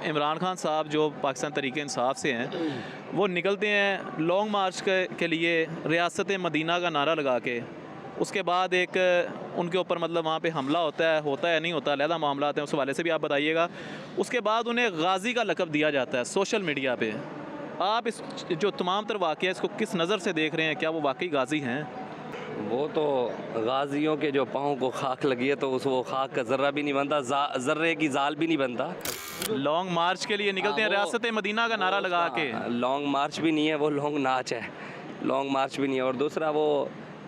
इमरान खान साहब जो पाकिस्तान तहरीक इंसाफ से हैं वो निकलते हैं लॉन्ग मार्च के लिए रियासत मदीना का नारा लगा के। उसके बाद एक उनके ऊपर मतलब वहाँ पे हमला होता है नहीं होता, अलहदा मामला हैं, उस हवाले से भी आप बताइएगा। उसके बाद उन्हें गाजी का लक़ब दिया जाता है सोशल मीडिया पे। आप इस जो तमाम तर वाक़या इसको किस नज़र से देख रहे हैं? क्या वो वाकई गाजी हैं? वो तो गाजियों के जो पाँव को खाक लगी है तो उस वो खाक का ज़र्रा भी नहीं बनता, ज़र्रे की जाल भी नहीं बनता। लॉन्ग मार्च के लिए निकलते हैं रियासत मदीना का नारा लगा के। लॉन्ग मार्च भी नहीं है, वो लॉन्ग नाच है। लॉन्ग मार्च भी नहीं है। और दूसरा वो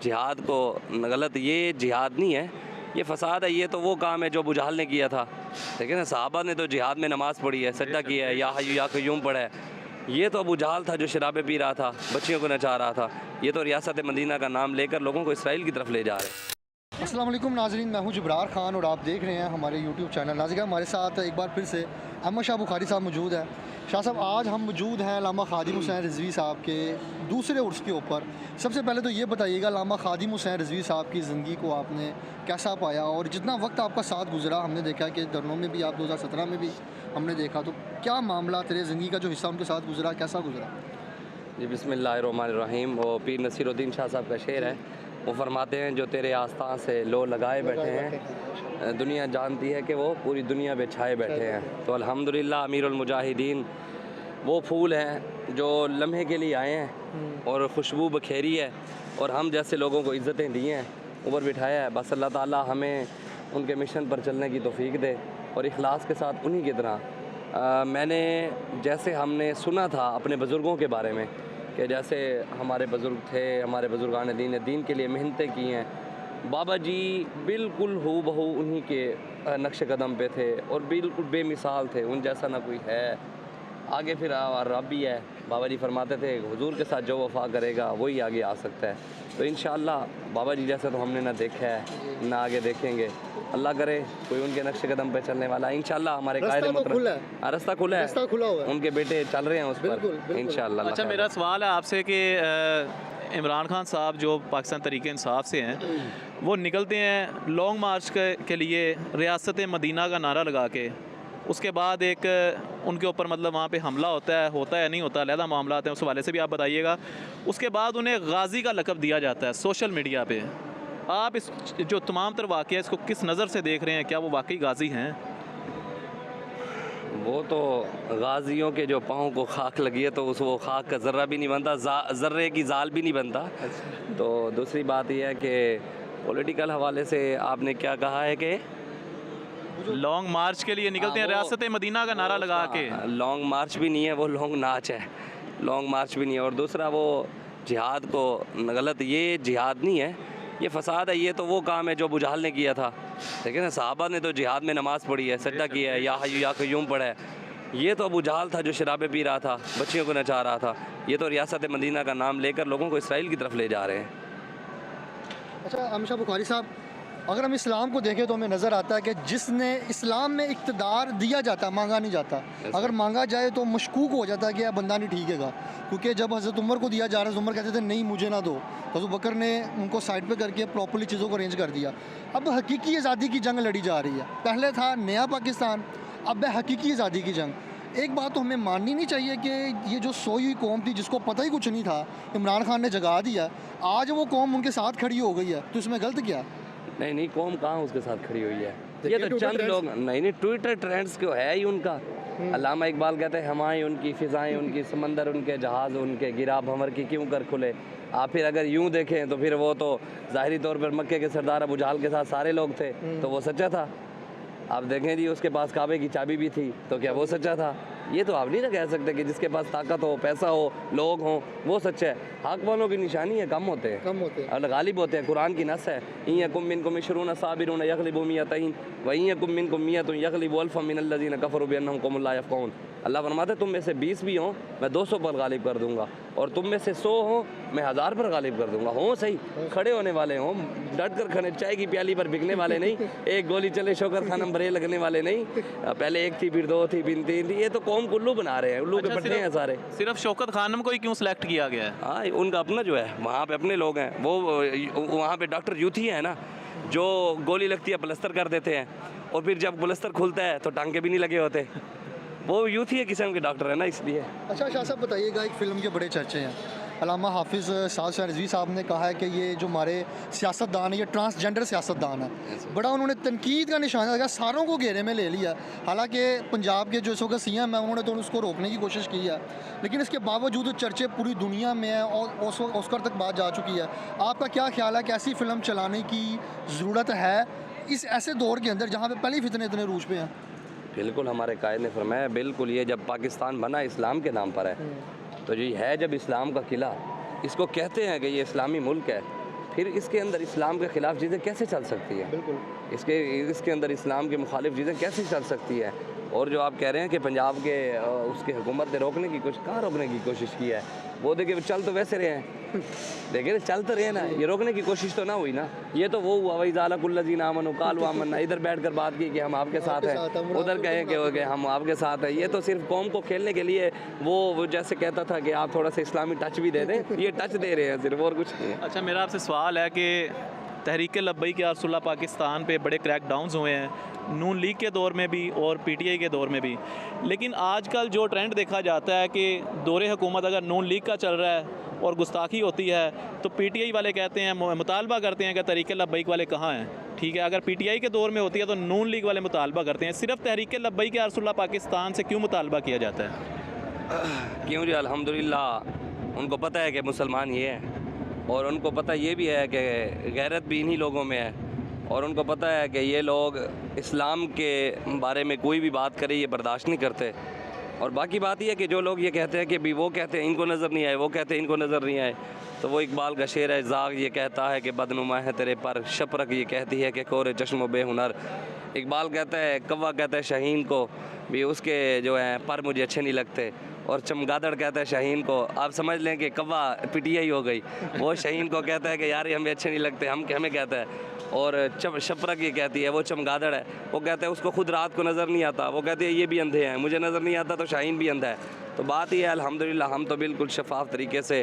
जिहाद को गलत, ये जिहाद नहीं है, ये फसाद है। ये तो वो काम है जो अबू जहल ने किया था, ठीक है ना। सहाबा ने तो जिहाद में नमाज़ पढ़ी है, सजदा किया है, या हय्यू या क़य्यूम पढ़ा है। ये तो अबू जहल था जो शराबें पी रहा था, बच्चियों को नचा रहा था। ये तो रियासत मदीना का नाम लेकर लोगों को इसराइल की तरफ ले जा रहे हैं। अस्सलाम वालेकुम नाज़रीन, मैं हूं जबरार खान और आप देख रहे हैं हमारे यूट्यूब चैनल। नाज़रीन, हमारे साथ एक बार फिर से अहमद शाह बुखारी साहब मौजूद है। शाह साहब, आज हम मौजूद हैं अल्लामा खादिम हुसैन रिज़वी साहब के दूसरे उर्स के ऊपर। सबसे पहले तो ये बताइएगा, अल्लामा खादिम हुसैन रिज़वी साहब की ज़िंदगी को आपने कैसा पाया, और जितना वक्त आपका साथ गुजरा, हमने देखा कि धरनों में भी आप 2017 में भी हमने देखा, तो क्या मामला तेरे ज़िंदगी का जो हिस्सा उनके साथ गुजरा कैसा गुजरा? जी बिस्मिल्लाहिर्रहमानिर्रहीम। वो पीर नसीरुद्दीन शाह साहब का शेर है। वो फरमाते हैं जो तेरे आस्था से लो लगाए बैठे हैं, दुनिया जानती है कि वो पूरी दुनिया पे छाए बैठे हैं। तो अल्हम्दुलिल्लाह अमीरुल मुजाहिदीन वो फूल हैं जो लम्हे के लिए आए हैं और खुशबू बखेरी है और हम जैसे लोगों को इज़्ज़तें दी हैं, ऊपर बिठाया है। बस अल्लाह ताला हमें उनके मिशन पर चलने की तौफीक दे और इखलास के साथ उन्हीं की तरह। मैंने जैसे हमने सुना था अपने बुज़ुर्गों के बारे में कि जैसे हमारे बुज़ुर्ग थे, हमारे बुज़ुर्गान दीन के लिए मेहनतें की हैं। बाबा जी बिल्कुल हू बहू उन्हीं के नक्श कदम पे थे और बिल्कुल बेमिसाल थे, उन जैसा ना कोई है। आगे फिर रब भी है। बाबा जी फरमाते थे हुजूर के साथ जो वफ़ा करेगा वही आगे आ सकता है। तो इंशाअल्लाह बाबा जी जैसा तो हमने ना देखा है ना आगे देखेंगे। अल्लाह करे कोई उनके नक्श कदम पे चलने वाला। इंशाअल्लाह हमारे कायदे रास्ता खुला है, उनके बेटे चल रहे हैं उस पर इंशाअल्लाह। अच्छा, मेरा सवाल है आपसे कि इमरान खान साहब जो पाकिस्तान तहरीक इंसाफ से हैं वो निकलते हैं लॉन्ग मार्च के लिए रियासत मदीना का नारा लगा के। उसके बाद एक उनके ऊपर मतलब वहाँ पे हमला होता है नहीं होता, अलहदा मामला हैं, उस हवाले से भी आप बताइएगा। उसके बाद उन्हें गाजी का लक़ब दिया जाता है सोशल मीडिया पे। आप इस जो तमाम तर वाक़या इसको किस नज़र से देख रहे हैं? क्या वो वाकई गाजी हैं? वो तो गाजियों के जो पाँव को खाक लगी है तो उस वो खाक का ज़र्रा भी नहीं बनता, ज़र्रे की जाल भी नहीं बनता। तो दूसरी बात यह है कि पॉलिटिकल हवाले से आपने क्या कहा है कि लॉन्ग मार्च के लिए निकलते हैं रियासत मदीना का नारा लगा के। लॉन्ग मार्च भी नहीं है, वो लॉन्ग नाच है। लॉन्ग मार्च भी नहीं है। और दूसरा वो जिहाद को गलत, ये जिहाद नहीं है, ये फसाद है। ये तो वो काम है जो अबू जहल ने किया था, ठीक है ना। सहाबा ने तो जिहाद में नमाज़ पढ़ी है, सजदा किया है, या हय्यू या क़य्यूम पढ़ा है। ये तो अबू जहल था जो शराबें पी रहा था, बच्चियों को नचा रहा था। ये तो रियासत मदीना का नाम लेकर लोगों को इसराइल की तरफ ले जा रहे हैं। अच्छा अहमद शाह बुखारी साहब, अगर हम इस्लाम को देखें तो हमें नज़र आता है कि जिसने इस्लाम में इक़्तिदार दिया जाता है, मांगा नहीं जाता। अगर मांगा जाए तो मशकूक हो जाता है कि यह बंदा नहीं ठीक है। क्योंकि जब हज़रत उमर को दिया जा रहा है, उमर कहते थे नहीं मुझे ना दो, तो हज़रत बकर ने उनको साइड पे करके प्रॉपर्ली चीज़ों को अरेंज कर दिया। अब हकीकी आज़ादी की जंग लड़ी जा रही है। पहले था नया पाकिस्तान, अब है हकीकी आज़ादी की जंग। एक बात तो हमें माननी नहीं चाहिए कि ये जो सोई हुई कौम थी जिसको पता ही कुछ नहीं था, इमरान खान ने जगा दिया, आज वो कौम उनके साथ खड़ी हो गई है। तो इसमें गलत क्या? नहीं, कौम कहाँ उसके साथ खड़ी हुई है? ये तो चंद लोग। नहीं, ट्विटर ट्रेंड्स क्यों है ही उनका। अल्लामा इकबाल कहते हैं हवाएं उनकी, फ़िज़ाएं उनकी, समंदर उनके, जहाज़ उनके, गिरा भंवर की क्यों कर खुले। आप फिर अगर यूँ देखें तो फिर वो तो ज़ाहिरी तौर पर मक्के के सरदार अबू जहल के साथ सारे लोग थे, तो वो सच्चा था। आप देखें जी, उसके पास काबे की चाबी भी थी, तो क्या वो सच्चा था? ये तो आप नहीं ना कह सकते कि जिसके पास ताकत हो, पैसा हो, लोग हों, वो सच्चा है। हक वालों की निशानी है, कम होते हैं और गालिब होते हैं। कुरान की नस है, यकुम मिनकुम इश्रुन साबिरून यग़लिबू मिअतैन व यकुम मिनकुम मिअतुन यग़लिबू अल्फ़म मिनल्लज़ीना कफ़रू बिअन्नहुम क़ौमुन ला यफ़क़हून। अल्लाह फरमाते तुम में से 20 भी हों मैं 200 पर गालिब कर दूँगा, और तुम में से 100 हों मैं 1000 पर गालिब कर दूँगा। हों सही, खड़े होने वाले हों, डट कर खड़े, चाय की प्याली पर बिकने वाले नहीं, एक गोली चले शौकत खानम बरे लगने वाले नहीं। पहले एक थी, फिर 2 थी, फिर 3 थी। ये तो कौम को उल्लू बना रहे हैं, उल्लू के पट्टे हैं सारे। सिर्फ शौकत खानम को ही क्यों सिलेक्ट किया गया है? हाँ, उनका अपना जो है, वहाँ पे अपने लोग हैं। वो वहाँ पे डॉक्टर यूथी है ना, जो गोली लगती है प्लास्टर कर देते हैं, और फिर जब प्लास्टर खुलता है तो टांके भी नहीं लगे होते। वो यूथ ही एक किस्म के डॉक्टर है ना, इसलिए। अच्छा शाह साहब बताइएगा, एक फ़िल्म के बड़े चर्चे हैं, अल्लामा हाफिज़ साद शाह रिज़वी साहब ने कहा है कि ये जो हमारे सियासतदान है ये ट्रांसजेंडर सियासतदान है। बड़ा उन्होंने तनकीद का निशाना लगा, सारों को घेरे में ले लिया। हालांकि पंजाब के जो इस वक्त सीएम है उन्होंने तो उसको रोकने की कोशिश की है, लेकिन इसके बावजूद चर्चे पूरी दुनिया में हैं और ऑस्कर तक बात जा चुकी है। आपका क्या ख्याल है कि ऐसी फ़िल्म चलाने की ज़रूरत है इस ऐसे दौर के अंदर जहाँ पे पहले ही फितने इतने रूज पे हैं? बिल्कुल, हमारे कायद ने फरमाया, बिल्कुल, ये जब पाकिस्तान बना इस्लाम के नाम पर है, तो ये है जब इस्लाम का किला, इसको कहते हैं कि ये इस्लामी मुल्क है, फिर इसके अंदर इस्लाम के ख़िलाफ़ चीज़ें कैसे चल सकती हैं? बिल्कुल, इसके अंदर इस्लाम के मुखालिफ चीज़ें कैसे चल सकती है? और जो आप कह रहे हैं कि पंजाब के उसकी हुकूमत ने रोकने की कोशिश, कहाँ रोकने की कोशिश की है? वो देखिए चल तो वैसे रहे हैं, देखिए चल तो रहे हैं ना, ये रोकने की कोशिश तो ना हुई ना। ये तो वो हुआ वही ज़ालकुल्लज़ीन आमनु क़ालू आमन्ना, इधर बैठ कर बात की कि हम आपके साथ हैं, उधर कहें कि हम आपके साथ हैं। ये तो सिर्फ कौम को खेलने के लिए वो जैसे कहता था कि आप थोड़ा सा इस्लामी टच भी दे दें, ये टच दे रहे हैं सिर्फ, और कुछ नहीं है। अच्छा, मेरा आपसे सवाल है कि तहरीक लब्बैक या रसूलुल्लाह पाकिस्तान पे बड़े क्रैकडाउन्स हुए हैं, नून लीग के दौर में भी और पीटीआई के दौर में भी, लेकिन आजकल जो ट्रेंड देखा जाता है कि दौरे हुकूमत अगर नून लीग का चल रहा है और गुस्ताखी होती है तो पीटीआई वाले कहते हैं, मुतालबा करते हैं कि तहरीक लब्बैक वाले कहाँ हैं। ठीक है, अगर पीटीआई के दौर में होती है तो नून लीग वाले मुतालबा करते हैं। सिर्फ तहरीक लब्बैक या रसूलुल्लाह पाकिस्तान से क्यों मुतालबा किया जाता है? क्यों जी, अल्हम्दुलिल्लाह उनको पता है कि मुसलमान ये है, और उनको पता ये भी है कि गैरत भी इन्हीं लोगों में है, और उनको पता है कि ये लोग इस्लाम के बारे में कोई भी बात करे ये बर्दाश्त नहीं करते। और बाकी बात यह है कि जो लोग ये कहते हैं कि भी वो कहते हैं इनको नज़र नहीं आए, वो कहते हैं इनको नज़र नहीं आए, तो वो इकबाल का शेर है, ज़ाग ये कहता है कि बदनुमा है तेरे पर, शपरक ये कहती है कि कोरे चश्मो बेहुनर। इकबाल कहता है, कौवा कहता है शाहीन को भी उसके जो है पर मुझे अच्छे नहीं लगते, और चमगादड़ कहता है शाहीन को, आप समझ लें कि कौवा पीटीआई हो गई, वो शाहीन को कहता है कि यार ये हमें अच्छे नहीं लगते, हमें कहता है। और शपरक ये कहती है, वो चमगादड़ है, वो कहता है उसको खुद रात को नज़र नहीं आता, वो कहती है ये भी अंधे हैं, मुझे नज़र नहीं आता तो शाहीन भी अंधा है। तो बात ये है अल्हम्दुलिल्लाह हम तो बिल्कुल शफाफ तरीके से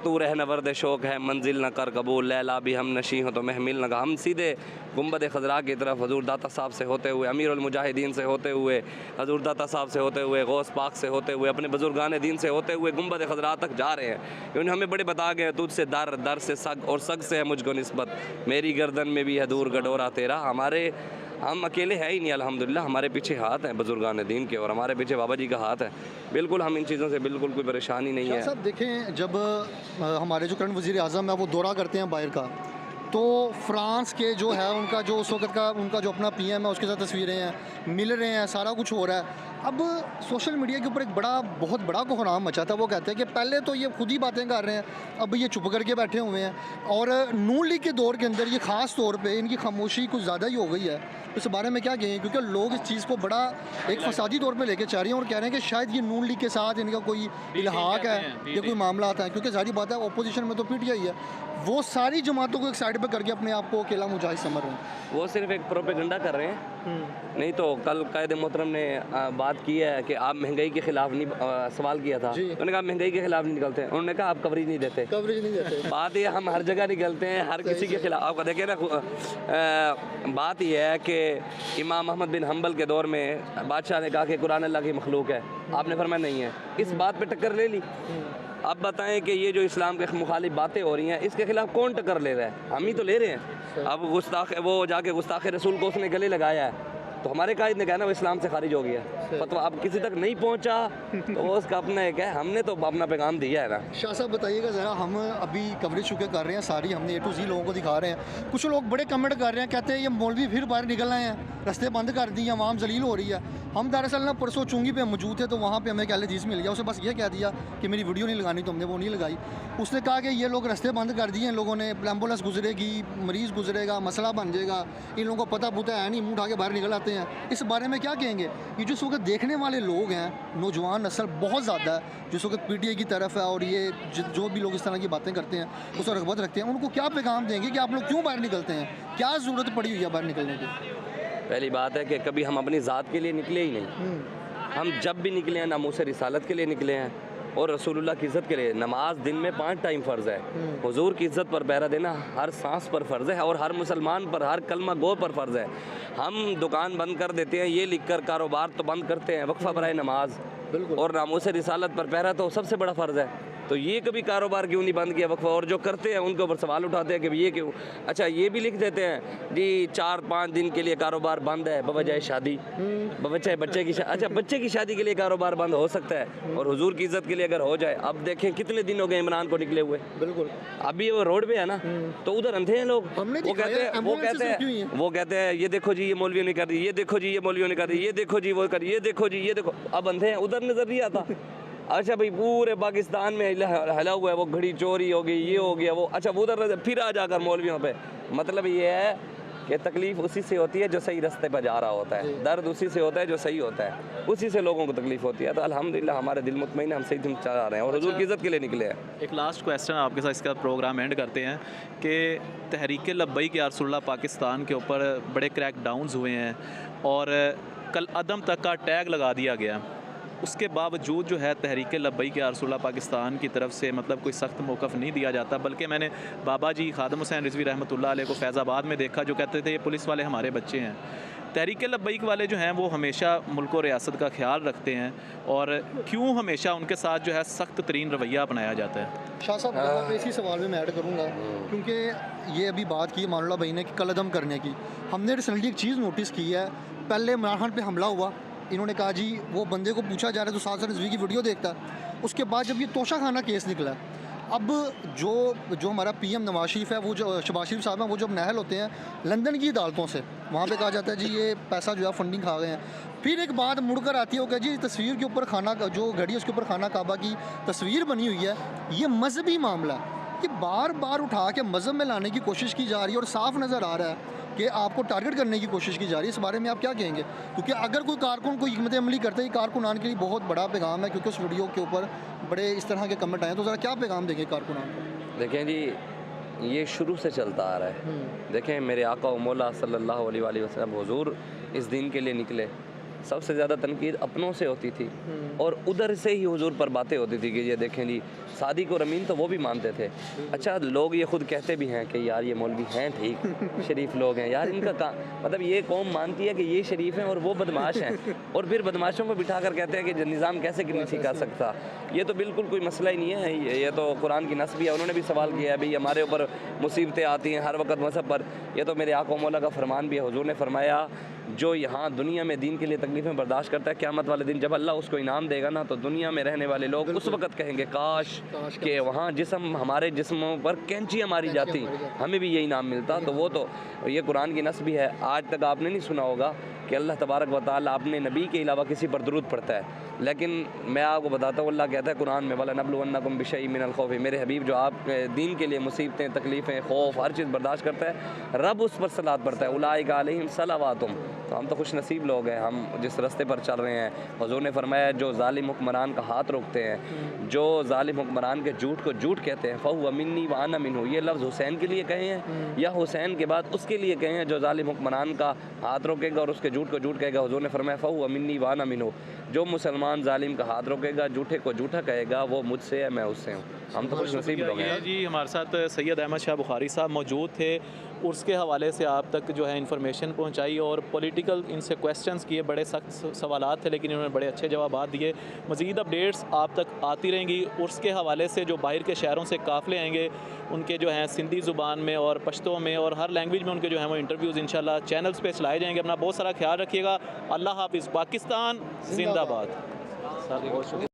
तू रहना वर्द शौक़ है मंजिल न कर कबूल, लैला भी हम नशी हो तो महमिल न, हम सीधे गुंबद खजरा की तरफ हजूर दाता साहब से होते हुए, अमीरुल मुजाहिदीन से होते हुए, हजूर दाता साहब से होते हुए, गौस पाक से होते हुए, अपने बुजुर्गान दीन से होते हुए गुंबद खजरा तक जा रहे हैं। क्योंकि हमें बड़े बता गए, तुझ से दर, दर से सग, और सग से है मुझको निस्बत, मेरी गर्दन में भी है दूर गडोरा तेरा। हम अकेले हैं ही नहीं अल्हम्दुलिल्लाह, हमारे पीछे हाथ हैं बुजुर्गान दीन के, और हमारे पीछे बाबा जी का हाथ है। बिल्कुल हम इन चीज़ों से बिल्कुल कोई परेशानी नहीं है। साहब देखें, जब हमारे जो करंट वज़ीर आज़म है वो दौरा करते हैं बाहर का, तो फ्रांस के जो है उनका जो उस वक्त का उनका जो अपना पीएम है उसके साथ तस्वीरें हैं, मिल रहे हैं, सारा कुछ हो रहा है। अब सोशल मीडिया के ऊपर एक बहुत बड़ा कोहराम मचा था। वो कहते हैं कि पहले तो ये खुद ही बातें कर रहे हैं, अब ये चुप करके बैठे हुए हैं, और नून लीग के दौर के अंदर ये ख़ास तौर पे इनकी खामोशी कुछ ज़्यादा ही हो गई है। इस बारे में क्या कहें, क्योंकि लोग इस चीज़ को बड़ा एक फसादी तौर पे लेके चल रहे हैं और कह रहे हैं कि शायद ये नून लीग के साथ इनका कोई इल्हाक है या कोई मामला आता है, क्योंकि सारी बात है अपोजिशन में तो पीटीआई है, वो सारी जमातों को एक साइड पे करके अपने आप को अकेला मुजाहिद समझ रहे हैं। वो सिर्फ एक प्रोपेगेंडा कर रहे हैं। नहीं तो कल कायद मोहतरम ने बात की है कि आप महंगाई के खिलाफ नहीं, सवाल किया था, उन्होंने कहा महंगाई के खिलाफ नहीं निकलते, उन्होंने कहा आप कवरेज नहीं देते। बात ये हम हर जगह निकलते हैं, हर किसी के खिलाफ। आप देखिए ना, बात यह है कि इमाम अहमद बिन हम्बल के दौर में बादशाह ने कहा कि कुरान अल्लाह की मखलूक है, आपने फरमाया नहीं है, इस बात पे टक्कर ले ली। अब बताएं कि ये जो इस्लाम के मुखालिफ बातें हो रही हैं इसके खिलाफ कौन टक्कर ले रहा है? हम ही तो ले रहे हैं। अब वो जाके गुस्ताख रसूल को उसने गले लगाया है, तो हमारे कायद ने कहा ना वो इस्लाम से खारिज हो गया, फतवा अब किसी तक नहीं पहुंचा तो वो उसका अपना एक है, हमने तो अपना पैगाम दिया है ना। शाह साहब बताइएगा ज़रा, हम अभी कवरेज चुके कर रहे हैं सारी, हमने A to Z लोगों को दिखा रहे हैं, कुछ लोग बड़े कमेंट कर रहे हैं, कहते हैं ये मौलवी फिर बाहर निकल आए हैं, रास्ते बंद कर दिए, आवाम जलील हो रही है। हम दरअसल ना परसों चुंगी पे मौजूद थे, तो वहाँ पे हमें एक हदीस मिल गया, उसे बस ये कह दिया कि मेरी वीडियो नहीं लगानी, तो हमने वो नहीं लगाई। उसने कहा कि ये लोग रास्ते बंद कर दिए इन लोगों ने, एम्बुलेंस गुजरेगी, मरीज़ गुजरेगा, मसला बन जाएगा, इन लोगों को पता पुता है नहीं, मुँह उठा के बाहर निकल आते हैं। इस बारे में क्या कहेंगे? ये जो इस वक्त देखने वाले लोग हैं, नौजवान नस्ल बहुत ज़्यादा है जो इस वक्त पीटीआई की तरफ है, और ये जो भी लोग इस तरह की बातें करते हैं उस पर रगबत रखते हैं, उनको क्या पैगाम देंगे कि आप लोग क्यों बाहर निकलते हैं, क्या ज़रूरत पड़ी हुई है बाहर निकलने की? पहली बात है कि कभी हम अपनी ज़ात के लिए निकले ही नहीं। हम जब भी निकले हैं ना मुँह से रिसालत के लिए निकले हैं, और रसूलुल्लाह की इज़्ज़त के लिए नमाज दिन में 5 टाइम फ़र्ज़ है, हुजूर की इज़्ज़त पर पहरा देना हर सांस पर फ़र्ज़ है और हर मुसलमान पर, हर कलमा गो पर फ़र्ज़ है। हम दुकान बंद कर देते हैं ये लिख कर, कारोबार तो बंद करते हैं, वक्फ़ा बराए नमाज और नामूस रिसालत पर पहरा तो सबसे बड़ा फ़र्ज़ है। तो ये कभी कारोबार क्यों नहीं बंद किया वक्फ़ा? और जो करते हैं उनके ऊपर सवाल उठाते हैं कि ये क्यों। अच्छा ये भी लिख देते हैं जी 4-5 दिन के लिए कारोबार बंद है बवजह शादी, बवजह बच्चे की अच्छा बच्चे की शादी के लिए कारोबार बंद हो सकता है और हुजूर की इज़्ज़त के लिए अगर हो जाए। अब देखें कितने दिन हो गए इमरान को निकले हुए, बिल्कुल अभी वो रोड पे है ना, तो उधर अंधे हैं लोग। हमने वो दिखाया, कहते हैं एम्बुलेंसेस वो कहते हैं ये देखो जी ये मौलवी ने कर दी, ये देखो जी ये मौलवी ने कर दी, ये देखो जी वो कर, ये देखो जी ये देखो। अब अंधे हैं, उधर नजर नहीं आता। अच्छा भाई पूरे पाकिस्तान में हला हुआ है, वो घड़ी चोरी हो गई, ये हो गया वो। अच्छा वो उधर फिर आ जाकर मौलवियों पे। मतलब ये है कि तकलीफ़ उसी से होती है जो सही रास्ते पर जा रहा होता है, दर्द उसी से होता है जो सही होता है, उसी से लोगों को तकलीफ़ होती है। तो अल्हम्दुलिल्लाह हमारे दिल मुतमईन है, हम सही दिन चला रहे हैं और हुजूर की इज़्ज़त के लिए निकले हैं। एक लास्ट क्वेश्चन आपके साथ इसका प्रोग्राम एंड करते हैं कि तहरीक लब्बैक या रसूलुल्लाह पाकिस्तान के ऊपर बड़े क्रैकडाउन्स हुए हैं और कल अदम तक का टैग लगा दिया गया, उसके बावजूद जो है तहरीक लब्बैक या रसूलुल्लाह पाकिस्तान की तरफ से मतलब कोई सख्त मौक़िफ़ नहीं दिया जाता। बल्कि मैंने बाबा जी खादम हुसैन रिज़वी रहमतुल्लाह अलैह को फैज़ाबाद में देखा जो कहते थे ये पुलिस वाले हमारे बच्चे हैं। तहरीक लब्बैक वाले जो हैं वो हमेशा मुल्क और रियासत का ख्याल रखते हैं और क्यों हमेशा उनके साथ जो है सख्त तरीन रवैया अपनाया जाता है? शाह साहब जवाब इसी सवाल में मैं ऐड करूँगा, क्योंकि ये अभी बात की मानुल्लाह भाई ने कि कलअदम करने की, हमने रिसेंटली एक चीज़ नोटिस की है। पहले इमरान खान पे हमला हुआ, इन्होंने कहा जी वो बंदे को पूछा जा रहा है तो 7 रिज़वी की वीडियो देखता है। उसके बाद जब ये तोशा खाना केस निकला, अब जो हमारा पीएम नवाज शरीफ है, वो जो शहबाज शरीफ साहब हैं, वो जब नाहल होते हैं लंदन की अदालतों से, वहाँ पे कहा जाता है जी ये पैसा जो है फंडिंग खा गए हैं। फिर एक बात मुड़कर आती है, वो कहा जी तस्वीर के ऊपर खाना जो घड़ी है उसके ऊपर खाना काबा की तस्वीर बनी हुई है, ये मजहबी मामला है। ये बार बार उठा के मज़हब में लाने की कोशिश की जा रही है और साफ नज़र आ रहा है कि आपको टारगेट करने की कोशिश की जा रही है। इस बारे में आप क्या कहेंगे? क्योंकि अगर कोई कारकुन कोई हिकमत अमली करता है, कारकुनान के लिए बहुत बड़ा पैगाम है, क्योंकि उस वीडियो के ऊपर बड़े इस तरह के कमेंट आए, तो ज़रा क्या पैगाम देंगे कारकुनान को? देखें जी ये शुरू से चलता आ रहा है। देखें मेरे आका व मौला सल्लल्लाहु अलैहि वसल्लम हुजूर इस दिन के लिए निकले, सबसे ज़्यादा तनकीद अपनों से होती थी और उधर से ही हुजूर पर बातें होती थी कि ये देखें जी सादिक और अमीन तो वो भी मानते थे। अच्छा लोग ये खुद कहते भी हैं कि यार ये मौलवी हैं ठीक शरीफ लोग हैं यार, इनका काम मतलब ये कौम मानती है कि ये शरीफ हैं और वो बदमाश हैं, और फिर बदमाशों को बिठा कर कहते हैं कि निज़ाम कैसे नहीं सिखा सकता। ये तो बिल्कुल कोई मसला ही नहीं है, ये तो कुरान की नस भी है। उन्होंने भी सवाल किया है भाई हमारे ऊपर मुसीबतें आती हैं हर वक्त मज़हब पर, ये तो मेरे आका मौला का फरमान भी है। हुजूर ने फरमाया जो यहाँ दुनिया में दीन के लिए तकलीफ़ें बर्दाश्त करता है, क़यामत वाले दिन जब अल्लाह उसको इनाम देगा ना, तो दुनिया में रहने वाले लोग उस वक़्त कहेंगे काश कि वहाँ जिस्म हमारे जिस्मों पर कैंचियाँ मारी जाती, हमें भी ये इनाम मिलता। तो वो तो ये कुरान की नस भी है। आज तक आपने नहीं सुना होगा कि अल्लाह तबारक व तआला अपने नबी के अलावा किसी पर दुरूद पढ़ता है, लेकिन मैं आपको बताता हूँ अल्लाह कहता है कुरान में वला नबलुवन्नकुम बिशैइन मिनल खौफ, मेरे हबीब जो आप दीन के लिए मुसीबतें तकलीफ़ें खौफ हर चीज़ बर्दाश्त करता है, रब उस पर सलात पढ़ता है उलाइका अलैहिम सलावातुम। तो हम तो खुश नसीब लोग हैं, हम जिस रास्ते पर चल रहे हैं। हुजूर ने फरमाया जो जालिम हुक्मरान का हाथ रोकते हैं, जो जालिम हुक्मरान के झूठ को झूठ कहते हैं, फ़हुव मिन्नी व अना मिन्हु, ये लफ्ज़ हुसैन के लिए कहे हैं या हुसैन के बाद उसके लिए कहे हैं जो जालिम हुक्मरान का हाथ रोकेगा और उसके झूठ को झूठ कहेगा। हुजूर ने फरमाया फ़हुव मिन्नी व अना मिन्हु, जो मुसलमान जालिम का हाथ रोकेगा झूठे को झूठा कहेगा वो मुझसे है मैं उससे हूँ। हम तो खुश नसीब लोग हैं जी। हमारे साथ सैयद अहमद शाह बुखारी साहब मौजूद थे, उर्स के हवाले से आप तक जो है इन्फॉर्मेशन पहुंचाई और पॉलिटिकल इनसे क्वेश्चंस किए, बड़े सख्त सवालात थे लेकिन इन्होंने बड़े अच्छे जवाब दिए। मज़ीद अपडेट्स आप तक आती रहेंगी। उर्स के हवाले से जो बाहर के शहरों से काफ़िले आएंगे उनके जो हैं सिंधी ज़ुबान में और पश्तो में और हर लैंग्वेज में उनके जो हैं वो इंटरव्यूज़ इंशाल्लाह चैनल्स पे चलाए जाएंगे। अपना बहुत सारा ख्याल रखिएगा। अल्लाह हाफ़िज़। पाकिस्तान जिंदाबाद।